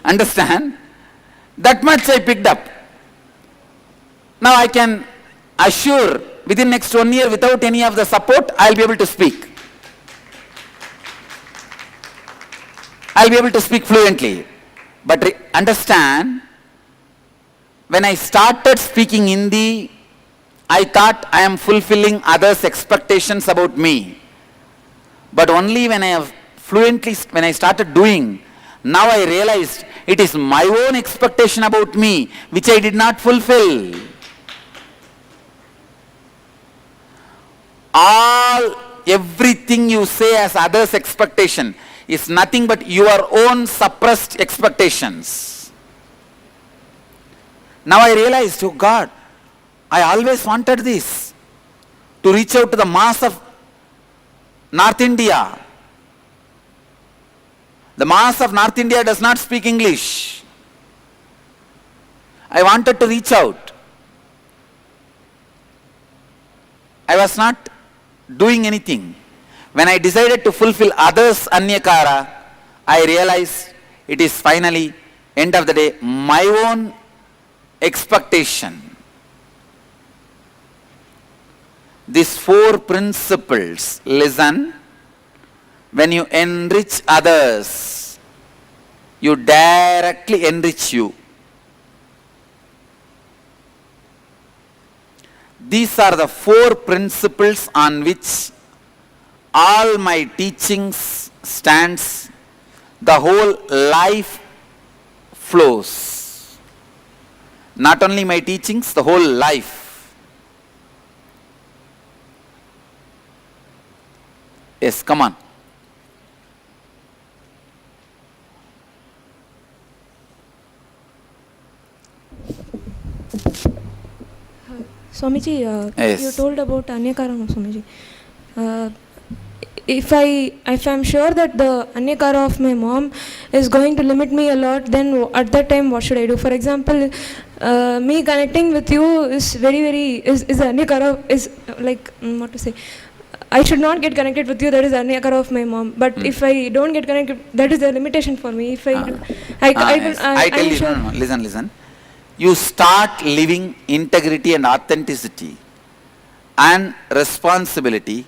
Understand? That much I picked up. Now I can assure within next 1 year, without any of the support, I'll be able to speak. I'll be able to speak fluently. But understand, when I started speaking Hindi, I thought I am fulfilling others' expectations about me. But only when I started doing, now I realized it is my own expectation about me which I did not fulfill. Everything you say as others' expectation is nothing but your own suppressed expectations. Now I realized, oh God, I always wanted this, to reach out to the mass of North India. The mass of North India does not speak English. I wanted to reach out. I was not doing anything. When I decided to fulfill others' Anyakara, I realized it is finally, end of the day, my own expectation. These 4 principles, listen, when you enrich others, you directly enrich you. These are the 4 principles on which all my teachings stands. The whole life flows. Not only my teachings, the whole life. Yes, come on. Swamiji, yes. You told about Anyakara, Swamiji. If I'm sure that the Anyakara of my mom is going to limit me a lot, then at that time what should I do? For example, me connecting with you is is Anyakara, is like, what to say, I should not get connected with you, that is Anyakara of my mom. But if I don't get connected, that is a limitation for me. If I do, I tell you, sure. No, listen. You start living integrity and authenticity and responsibility.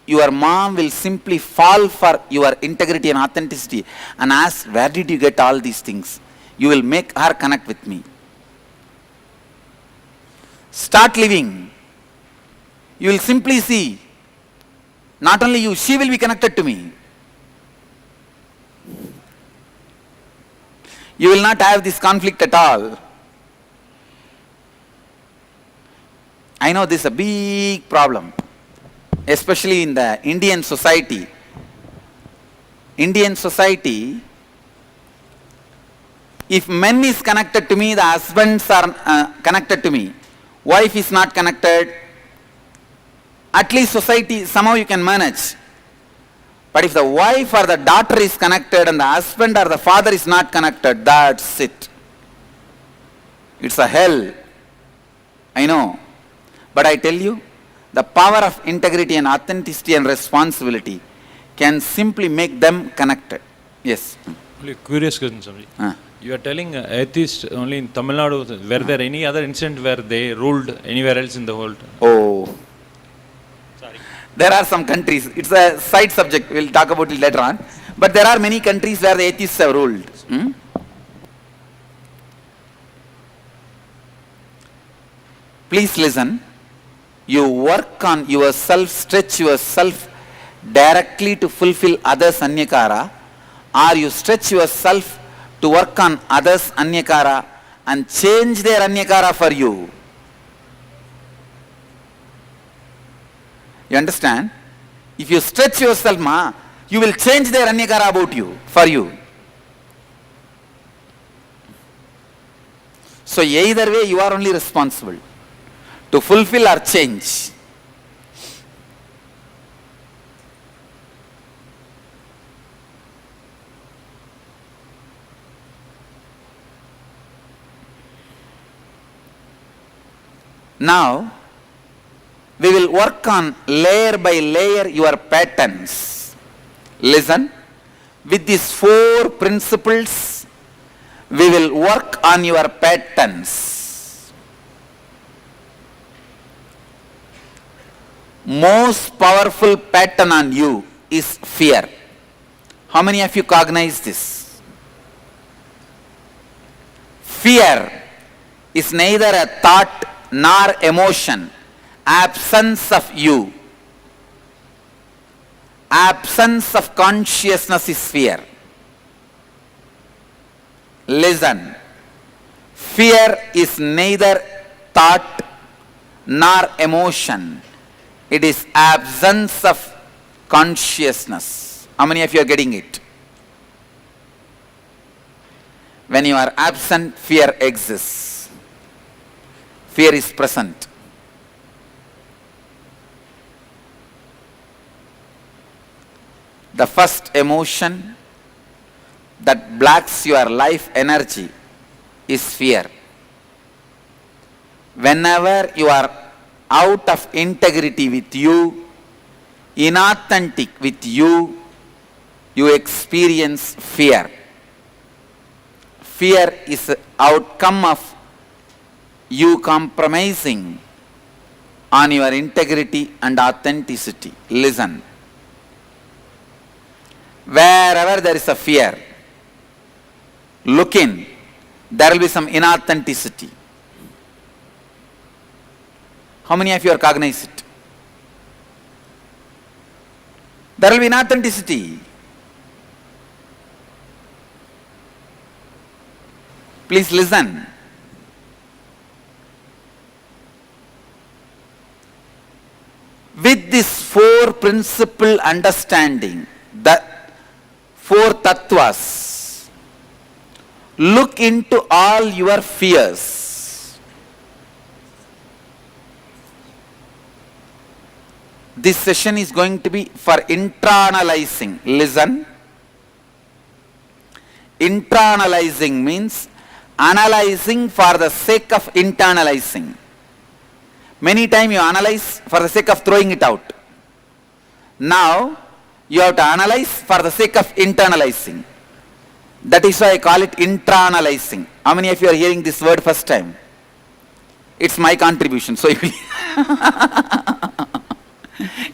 Your mom will simply fall for your integrity and authenticity and ask, where did you get all these things? You will make her connect with me. Start living. You will simply see, not only you, she will be connected to me. You will not have this conflict at all. I know this is a big problem, especially in the Indian society. Indian society, if men is connected to me, the husbands are connected to me. Wife is not connected, at least society, somehow you can manage. But if the wife or the daughter is connected and the husband or the father is not connected, that's it. It's a hell. I know. But I tell you, the power of integrity and authenticity and responsibility can simply make them connected. Yes. Only curious question, Swamiji. You are telling atheists only in Tamil Nadu. Were there any other incident where they ruled anywhere else in the world? Oh. Sorry. There are some countries. It's a side subject. We'll talk about it later on. But there are many countries where the atheists have ruled. Please listen. You work on yourself, stretch yourself directly to fulfill others' Anyakara, or you stretch yourself to work on others' Anyakara and change their Anyakara for you. You understand? If you stretch yourself, you will change their Anyakara about you, for you. So either way, you are only responsible to fulfill or change. Now, we will work on layer by layer your patterns. Listen, with these 4 principles, We will work on your patterns. Most powerful pattern on you is fear. How many of you cognize this? Fear is neither a thought nor emotion. Absence of you. Absence of consciousness is fear. Listen. Fear is neither thought nor emotion. It is absence of consciousness. How many of you are getting it? When you are absent, fear exists. Fear is present. The first emotion that blocks your life energy is fear. Whenever you are out of integrity with you, inauthentic with you, you experience fear. Fear is the outcome of you compromising on your integrity and authenticity. Listen. Wherever there is a fear, look in, there will be some inauthenticity. How many of you are cognizant? It? There will be inauthenticity. Please listen. With this four principle understanding, the four tattvas, look into all your fears. This session is going to be for internalizing. Listen. Internalizing means analyzing for the sake of internalizing. Many times you analyze for the sake of throwing it out. Now, you have to analyze for the sake of internalizing. That is why I call it internalizing. How many of you are hearing this word first time? It's my contribution. So,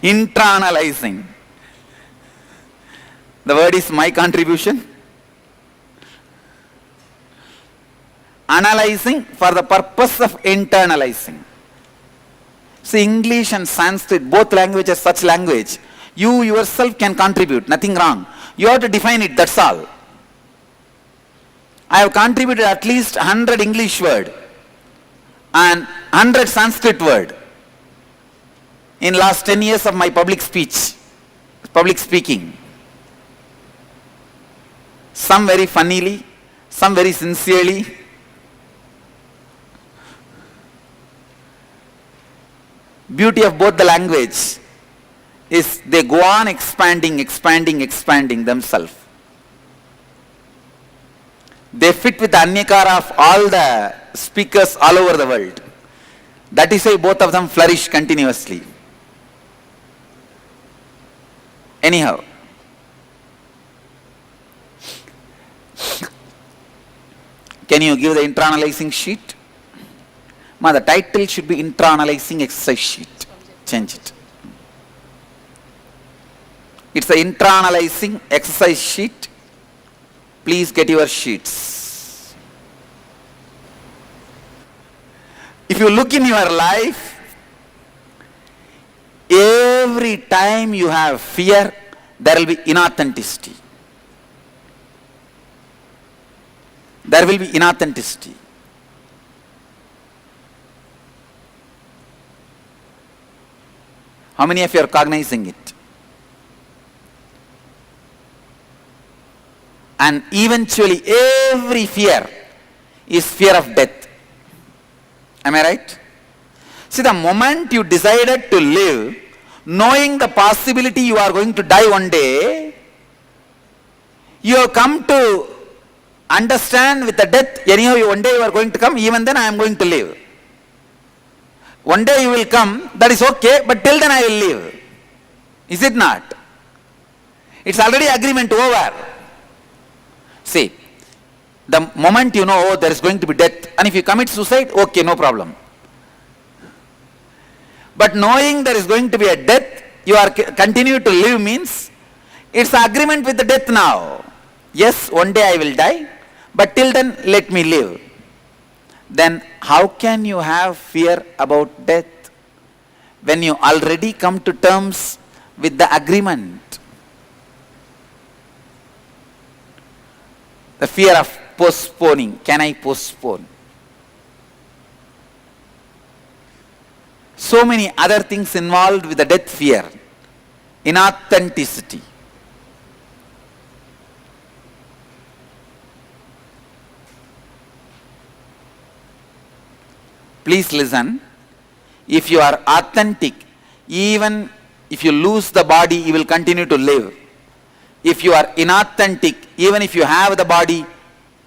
internalizing. The word is my contribution. Analyzing for the purpose of internalizing. See, English and Sanskrit, both languages, such language, you yourself can contribute, nothing wrong. You have to define it, that's all. I have contributed at least 100 English word and 100 Sanskrit word in last 10 years of my public speaking. Some very funnily, some very sincerely. Beauty of both the language is they go on expanding themselves. They fit with the anyakara of all the speakers all over the world. That is why both of them flourish continuously. Anyhow, can you give the internalizing sheet? Ma, the title should be internalizing exercise sheet. Change it. It's the internalizing exercise sheet. Please get your sheets. If you look in your life, every time you have fear, there will be inauthenticity. There will be inauthenticity. How many of you are cognizing it? And eventually every fear is fear of death. Am I right? See, the moment you decided to live, knowing the possibility you are going to die one day, you have come to understand with the death, anyhow one day you are going to come, even then I am going to live. One day you will come, that is okay, but till then I will live. Is it not? It's already agreement over. See, The moment you know, oh, there is going to be death, and if you commit suicide, okay, no problem. But knowing there is going to be a death, you are continue to live means, it's agreement with the death now. Yes, one day I will die, but till then, let me live. Then how can you have fear about death when you already come to terms with the agreement? The fear of postponing. Can I postpone? So many other things involved with the death fear. Inauthenticity. Please listen. If you are authentic, even if you lose the body, you will continue to live. If you are inauthentic, even if you have the body,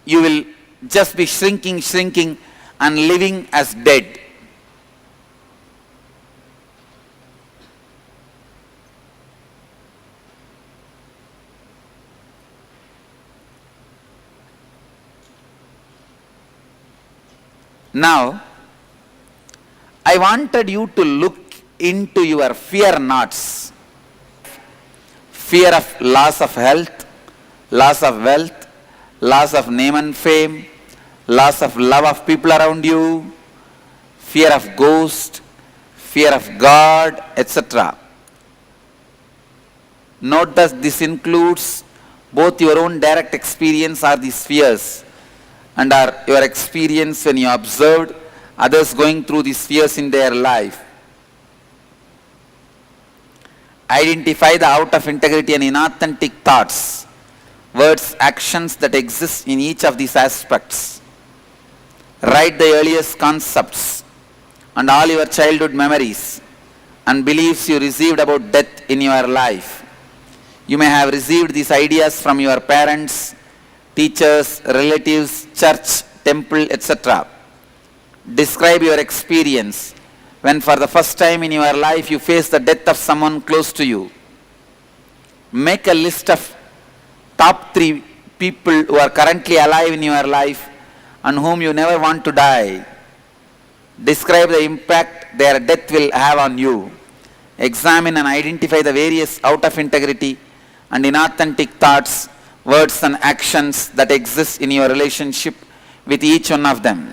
you will just be shrinking and living as dead. Now, I wanted you to look into your fear knots. Fear of loss of health, loss of wealth, loss of name and fame, loss of love of people around you, fear of ghost, fear of God, etc. Note that this includes both your own direct experience or these fears and your experience when you observed others going through these fears in their life. Identify the out of integrity and inauthentic thoughts, words, actions that exist in each of these aspects. Write the earliest concepts and all your childhood memories and beliefs you received about death in your life. You may have received these ideas from your parents, teachers, relatives, church, temple, etc. Describe your experience when for the first time in your life you face the death of someone close to you. Make a list of top 3 people who are currently alive in your life and whom you never want to die. Describe the impact their death will have on you. Examine and identify the various out of integrity and inauthentic thoughts, words and actions that exist in your relationship with each one of them.